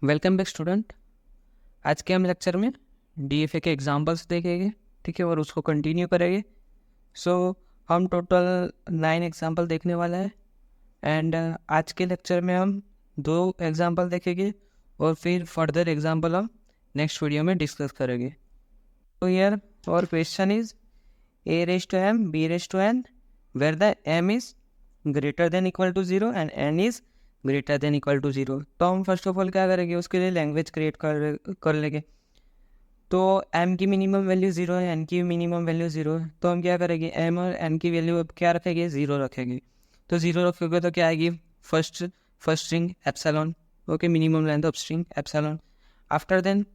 Welcome back student. आज के हम लेक्चर में डीएफए के एग्जांपल्स देखेंगे, ठीक है, और उसको कंटिन्यू करेंगे। हम टोटल 9 एग्जांपल देखने वाला है एंड आज के लेक्चर में हम 2 एग्जांपल देखेंगे और फिर फर्दर एग्जांपल हम नेक्स्ट वीडियो में डिस्कस करेंगे। तो हियर और question is a raised to m b raised to n where the m is greater than equal to 0 and n is greater than equal to 0। तो हम first of all क्या करेंगे, उसके लिए लैंग्वेज क्रिएट कर लेंगे। तो m की मिनिमम वैल्यू 0 है, n की मिनिमम वैल्यू 0 है, तो हम क्या करेंगे, m और n की वैल्यू अब क्या रखेंगे, 0 रखेंगे। तो 0 रखोगे तो क्या आएगी, first string epsilon, okay, minimum length of string epsilon. After then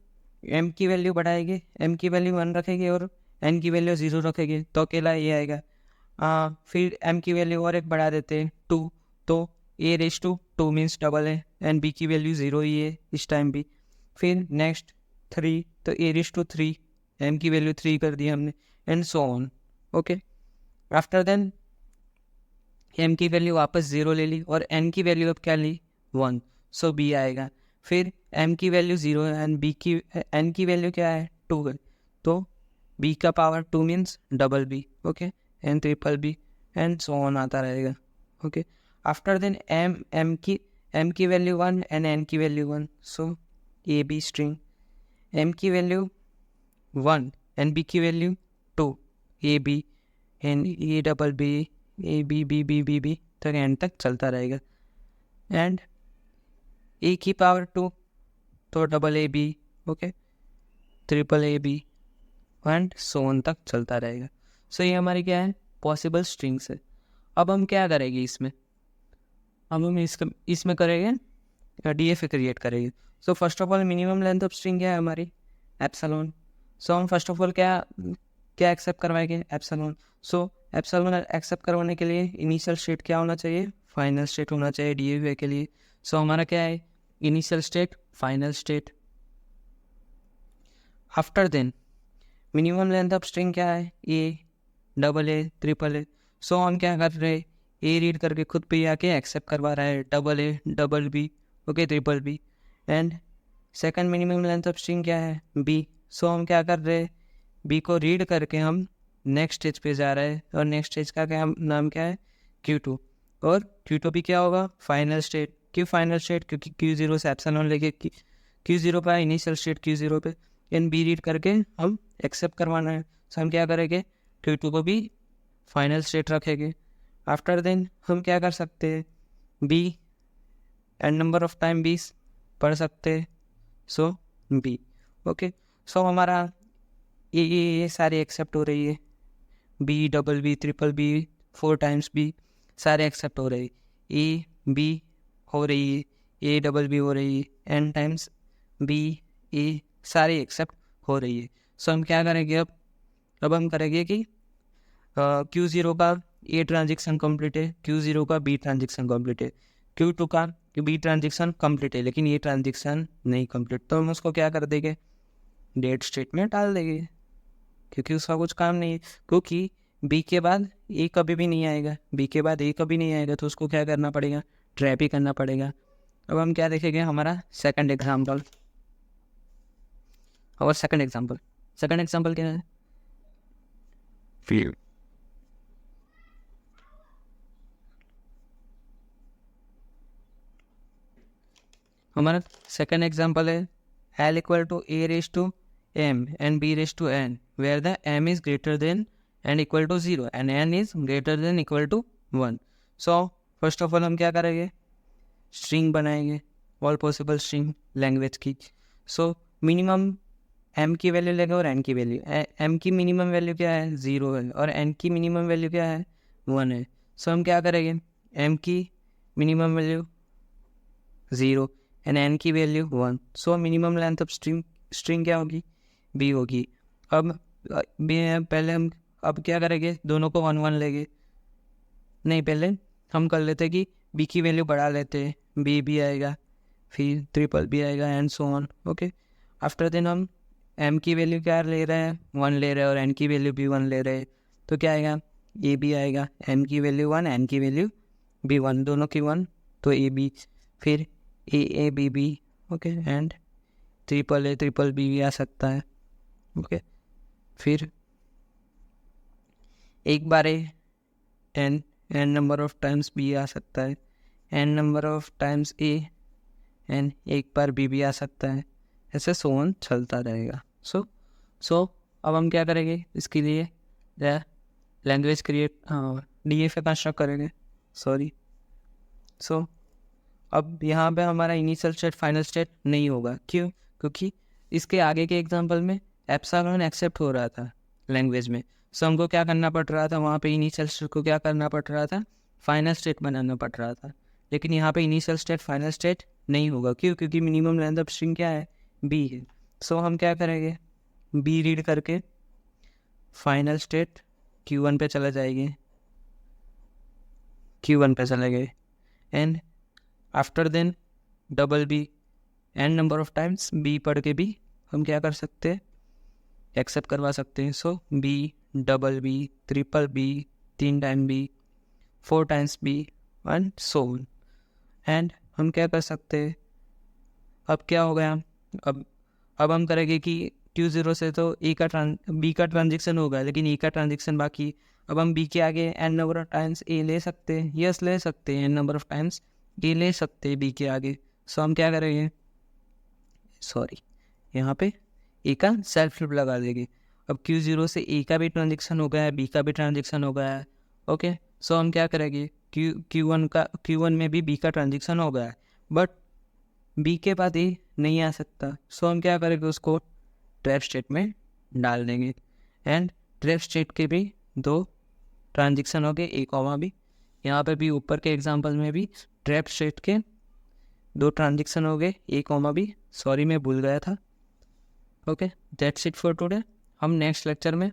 m की वैल्यू बढ़ाएंगे, m की वैल्यू 1 रखेंगे और n की वैल्यू 0 रखेंगे, तो अकेला ये आएगा। फिर m की वैल्यू और एक बढ़ा देते हैं 2, तो a raise to 2 means double है एंड b की वैल्यू 0 ही है इस टाइम भी। फिर नेक्स्ट 3, तो a रेस टू 3, m की वैल्यू 3 कर दी हमने and so on, okay. After then m की वैल्यू वापस 0 ले ली और n की वैल्यू अब क्या ली, 1, सो b आएगा। फिर m की वैल्यू 0 है एंड n की वैल्यू क्या है, 2 है, तो b का power 2 means double b, okay, and triple b and so on आता रहेगा, ओके। आफ्टर देन m की वैल्यू 1 एंड n की value 1, so a b string, m की वैल्यू 1 एंड b की value 2, a b and a double b, a B b b b b तक and तक चलता रहेगा। एंड ए की power 2, तो double a b, okay, triple a b and so on तक चलता रहेगा। सो ये हमारी क्या है, पॉसिबल स्ट्रिंग्स है। अब हम क्या करेंगे इसमें, अब हम इसमें करेंगे डीएफए क्रिएट करेंगे। सो first of all minimum length of string क्या है हमारी, एप्सिलॉन। सो हम फर्स्ट ऑफ ऑल क्या क्या एक्सेप्ट करवाएंगे, एप्सिलॉन। सो एप्सिलॉन एक्सेप्ट करवाने के लिए इनिशियल स्टेट क्या होना चाहिए, फाइनल स्टेट होना चाहिए डीएफए के लिए। सो हमारा क्या है, initial state, final state. After then minimum length of string क्या है, ए, डबल ए, ट्रिपल ए। सो हम क्या कर रहे हैं, ए रीड करके खुद पे आके एक्सेप्ट करवा रहा है, double a, double b, okay, triple b. And second minimum length of string क्या है, बी। सो हम क्या कर रहे हैं, बी को रीड करके हम नेक्स्ट स्टेज पे जा रहे हैं और नेक्स्ट स्टेज का क्या नाम क्या है, Q2। और Q2 भी क्या होगा, फाइनल स्टेट। क्यों फाइनल स्टेट, क्योंकि Q0 से एप्सिलॉन लेके Q0 पे इनिशियल स्टेट Q0 पे, एन बी रीड करके हम एक्सेप्ट करवाना है। सो हम क्या करेंगे, Q2 को भी फाइनल स्टेट रखेंगे। आफ्टर देन हम क्या कर सकते हैं, b and number of time b पढ़ सकते हैं, सो बी, ओके। सो हमारा ये सारे एक्सेप्ट हो रही है, b, double B, triple b, 4 times b, सारे एक्सेप्ट हो रहे हैं। ए बी हो रही है, ए डबल बी हो रही है, एन टाइम्स बी ए, सारी एक्सेप्ट हो रही है। सो हम क्या करेंगे, अब हम करेंगे कि Q0 का ए ट्रांजेक्शन कंप्लीट है, Q0 का बी ट्रांजेक्शन कंप्लीट है, Q2 का बी ट्रांजेक्शन कंप्लीट है, लेकिन ये ट्रांजेक्शन नहीं कंप्लीट, तो हम उसको क्या कर देंगे, डेट स्टेट में डाल देंगे, क्योंकि उसका कुछ काम नहीं है। क्योंकि बी के बाद ए कभी भी नहीं आएगा, बी के बाद ए कभी नहीं आएगा, तो उसको क्या करना पड़ेगा, ट्रैप ही करना पड़ेगा। अब हम क्या देखेंगे, हमारा सेकंड एग्जाम्पल, और सेकंड एग्जाम्पल क्या है, हमारा सेकंड एग्जाम्पल है L equal to a raise to m and b raise to n where the m is greater than and equal to 0 and n is greater than equal to 1। So first of all हम क्या करेंगे, string बनाएंगे, all possible string language की। So minimum m की value लेंगे और n की value, m की मिनिमम वैल्यू क्या है, 0 है, और n की मिनिमम वैल्यू क्या है, 1 है। सो हम क्या करेंगे, m की मिनिमम वैल्यू 0 एंड n की value 1, so minimum length of string क्या होगी, b होगी। अब पहले हम अब क्या करेंगे, दोनों को 1 1 लेंगे, नहीं पहले हम कर लेते कि b की वैल्यू बढ़ा लेते हैं, b भी आएगा, फिर ट्रिपल b आएगा and so on, okay. After then हम m की वैल्यू क्या ले रहे हैं, 1 ले रहे हैं, और n की वैल्यू भी 1 ले रहे हैं, तो क्या आएगा, a भी आएगा, m की वैल्यू 1, n की वैल्यू भी 1, दोनों की 1, तो a b, फिर A A B B, okay, and triple A triple B भी आ सकता है। ओके, फिर एक बार A N number of times B आ सकता है, N number of times A N एक बार बी भी आ सकता है, ऐसे सोन चलता रहेगा। सो अब हम क्या करेंगे, इसके लिए लैंग्वेज क्रिएट DFA कंस्ट्रक्ट करेंगे। सो अब यहाँ पे हमारा इनिशियल स्टेट फाइनल स्टेट नहीं होगा। क्यों? क्योंकि इसके आगे के एग्जांपल में एप्सिलॉन एक्सेप्ट हो रहा था लैंग्वेज में। सो हमको क्या करना पड़ रहा था, वहाँ पे इनिशियल स्टेट को क्या करना पड़ रहा था, फाइनल स्टेट बनाना पड़ रहा था। लेकिन यहाँ पे इनिशियल स्टेट फाइनल स्टेट नहीं होगा। क्यों? क्योंकि मिनिमम लेंथ ऑफ स्ट्रिंग क्या है, बी है। सो हम क्या करेंगे, बी रीड करके फाइनल स्टेट Q1 पे चला जाएगी, Q1 पे चले गए, and after then double b n number of times b पढ़ के भी हम क्या कर सकते हैं, एक्सेप्ट करवा सकते हैं। So B double B triple B 3 time B 4 times B and so on. And हम क्या कर सकते हैं, अब क्या हो गया, अब हम करेंगे कि Q0 से तो बी का ट्रांजेक्शन होगा, लेकिन ए का ट्रांजेक्शन बाकी। अब हम बी के आगे एन नंबर ऑफ टाइम्स ए ले सकते हैं, यस ले सकते हैं, एन नंबर ऑफ टाइम्स ए ले सकते हैं बी के आगे। सो हम क्या करेंगे, यहाँ पे ए का सेल्फ लूप लगा देंगे। अब Q0 से ए का भी ट्रांजेक्शन हो गया है, बी का भी ट्रांजेक्शन हो गया है। ओके, सो हम क्या करेंगे, Q1 में भी बी का ट्रांजेक्शन हो गया है, बट बी के बाद ए नहीं आ सकता। सो हम क्या करेंगे, उसको ट्रैप स्टेट में डाल देंगे, एंड ट्रैप स्टेट के भी 2 ट्रांजेक्शन हो गए, ए कॉमा बी। यहाँ पे भी ऊपर के एग्जांपल में भी ट्रैप स्टेट के 2 ट्रांजेक्शन हो गए, ए कॉमा बी। मैं भूल गया था। Okay, that's it for today. हम नेक्स्ट लेक्चर में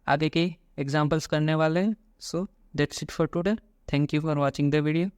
आगे के एग्जांपल्स करने वाले हैं। So that's it for today. Thank you for watching the video.